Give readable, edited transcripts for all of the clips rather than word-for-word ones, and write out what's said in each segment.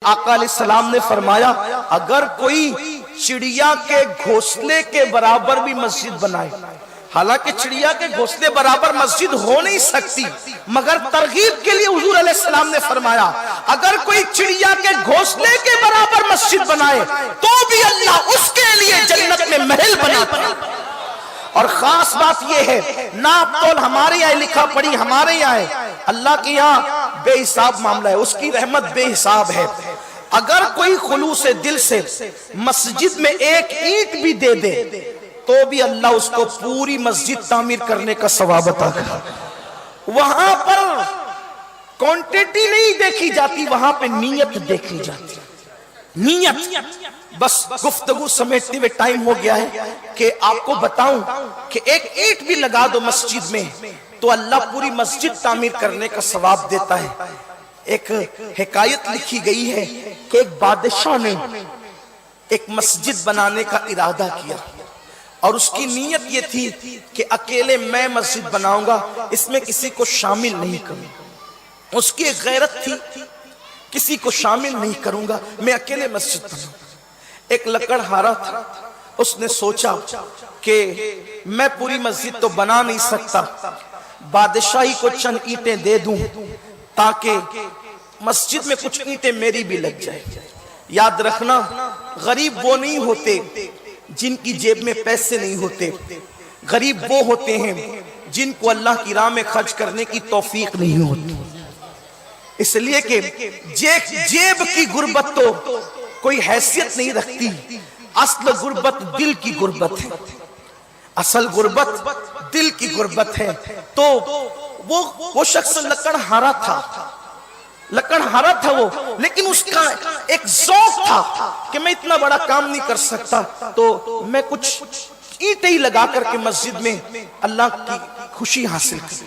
آقا علیہ السلام نے فرمایا اگر کوئی چڑیا کے گھونسلے کے برابر بھی مسجد بنائے، حالانکہ چڑیا کے گھونسلے برابر مسجد ہو نہیں سکتی، مگر ترغیب کے لیے حضور علیہ السلام نے فرمایا اگر کوئی چڑیا کے گھونسلے کے برابر مسجد بنائے تو بھی اللہ اس کے لیے جنت میں محل بناتا ہے۔ اور خاص بات یہ ہے، ناپ تول ہمارے یہاں لکھا پڑھی ہمارے یہاں ہے، اللہ کے یہاں بے حساب معاملہ ہے، اس کی رحمت بے حساب ہے۔ اگر کوئی خلوص دل سے مسجد میں ایک اینٹ بھی دے دے تو بھی اللہ اس کو پوری مسجد تعمیر کرنے کا ثواب عطا کرے۔ وہاں پر کوانٹٹی نہیں دیکھی جاتی، وہاں پہ نیت دیکھی جاتی، نیت۔ بس گفتگو سمیٹتے ہوئے ٹائم ہو گیا ہے کہ آپ کو بتاؤں کہ ایک اینٹ بھی لگا دو مسجد میں تو اللہ پوری مسجد تعمیر کرنے کا ثواب دیتا ہے۔ ایک حکایت لکھی گئی ہے کہ ایک بادشاہ نے ایک مسجد بنانے کا ارادہ کیا اور اس کی نیت یہ تھی کہ اکیلے میں مسجد بناؤں گا، اس میں کسی کو شامل نہیں کروں۔ اس کی ایک غیرت تھی، کسی کو شامل نہیں کروں گا، میں اکیلے مسجد بناؤں گا۔ ایک لکڑہارا تھا، اس نے سوچا کہ میں پوری مسجد تو بنا نہیں سکتا، بادشاہی کو چند اینٹیں دے دوں تاکہ مسجد میں کچھ اینٹیں میری بھی لگ جائے۔ یاد رکھنا غریب وہ نہیں ہوتے جن کی جیب میں پیسے نہیں ہوتے، غریب وہ ہوتے ہیں جن کو اللہ کی راہ میں خرچ کرنے کی توفیق نہیں ہوتی۔ اس لیے کہ جیب کی غربت تو کوئی حیثیت نہیں رکھتی، اصل غربت دل کی غربت ہے، اصل غربت دل کی غربت ہے۔ تو وہ شخص لکڑہارا تھا، لکڑہارا تھا وہ، لیکن اس کا ایک ذوق تھا کہ میں اتنا بڑا کام نہیں کر سکتا تو میں کچھ اینٹیں ہی لگا کر کے مسجد میں اللہ کی خوشی حاصل کی۔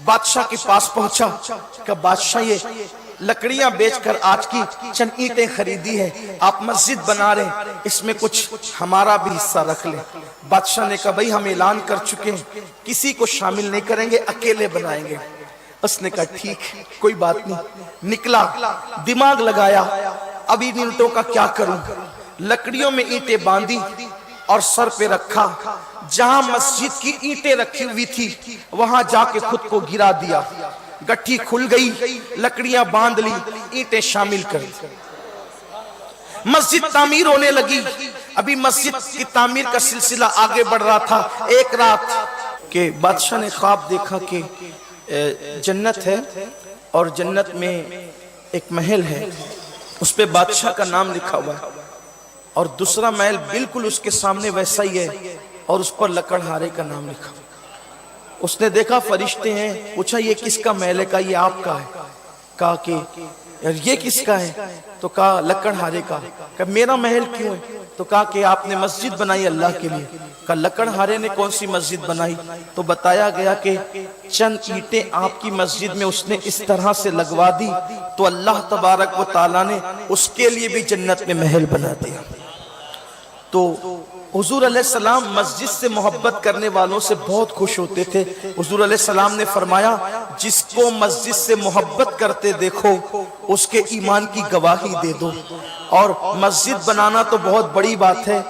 بادشاہ کے پاس پہنچا کہ بادشاہ یہ لکڑیاں بیچ کر آج کی چند اینٹیں خریدی ہے، آپ مسجد بنا رہے ہیں، اس میں کچھ ہمارا بھی حصہ رکھ لیں۔ بادشاہ نے کہا بھائی ہم اعلان کر چکے ہیں، کسی کو شامل نہیں کریں گے، اکیلے بنائیں گے۔ اس نے کہا ٹھیک کوئی بات نہیں۔ نکلا، دماغ لگایا اب ان اینٹوں کا کیا کروں، لکڑیوں میں اینٹیں باندھی اور سر پہ رکھا، جہاں مسجد کی اینٹیں رکھی ہوئی تھی وہاں جا کے خود کو گرا دیا، گٹھی کھل گئی، لکڑیاں باندھ لی، اینٹیں شامل کر دی، مسجد تعمیر ہونے لگی۔ ابھی مسجد کی تعمیر کا سلسلہ آگے بڑھ رہا تھا۔ ایک رات کہ بادشاہ نے خواب دیکھا کہ جنت ہے اور جنت میں ایک محل ہے، اس پہ بادشاہ کا نام لکھا ہوا ہے، اور دوسرا محل بالکل اس کے سامنے ویسا ہی ہے اور اس پر لکڑہارے کا نام لکھا ہوا ہے۔ اس نے دیکھا فرشتے ہیں، پوچھا یہ کس کا محل ہے؟ کہا یہ آپ کا ہے۔ کہا کہ یہ کس کا ہے؟ تو کہا لکڑہارے کا۔ کہا میرا محل کیوں ہے؟ تو کہا کہ آپ نے مسجد بنائی اللہ کے لیے۔ کہا لکڑہارے نے کون سی مسجد بنائی؟ تو بتایا گیا کہ چند اینٹیں آپ کی مسجد میں اس نے اس طرح سے لگوا دی تو اللہ تبارک و تعالیٰ نے اس کے لیے بھی جنت میں محل بنا دیا۔ تو حضور علیہ السلام مسجد سے محبت کرنے والوں سے بہت خوش ہوتے تھے۔ حضور علیہ السلام نے فرمایا جس کو مسجد سے محبت کرتے دیکھو اس کے ایمان کی گواہی دے دو۔ اور مسجد بنانا تو بہت بڑی بات ہے۔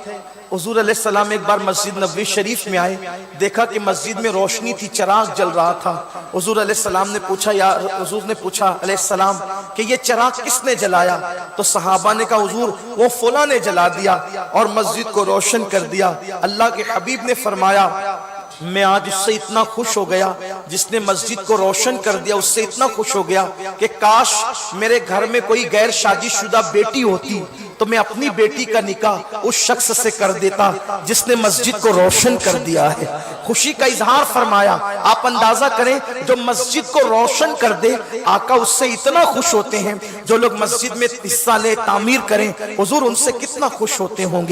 حضور علیہ السلام ایک بار مسجد نبوی شریف میں آئے، دیکھا کہ مسجد میں روشنی تھی، چراغ جل رہا تھا۔ حضور علیہ السلام نے پوچھا حضور نے پوچھا علیہ السلام کہ یہ چراغ کس نے جلایا؟ تو صحابہ نے کہا حضور وہ فلاں نے جلا دیا اور مسجد کو روشن کر دیا۔ اللہ کے حبیب نے فرمایا میں آج اس سے اتنا خوش ہو گیا جس نے مسجد کو روشن کر دیا، اس سے اتنا خوش ہو گیا کہ کاش میرے گھر میں کوئی غیر شادی شدہ بیٹی ہوتی تو میں اپنی بیٹی کا نکاح اس شخص سے کر دیتا جس نے مسجد کو روشن کر دیا ہے۔ خوشی کا اظہار فرمایا۔ آپ اندازہ کریں جو مسجد کو روشن کر دے آقا اس سے اتنا خوش ہوتے ہیں، جو لوگ مسجد میں حصہ لے تعمیر کریں حضور ان سے کتنا خوش ہوتے ہوں گے۔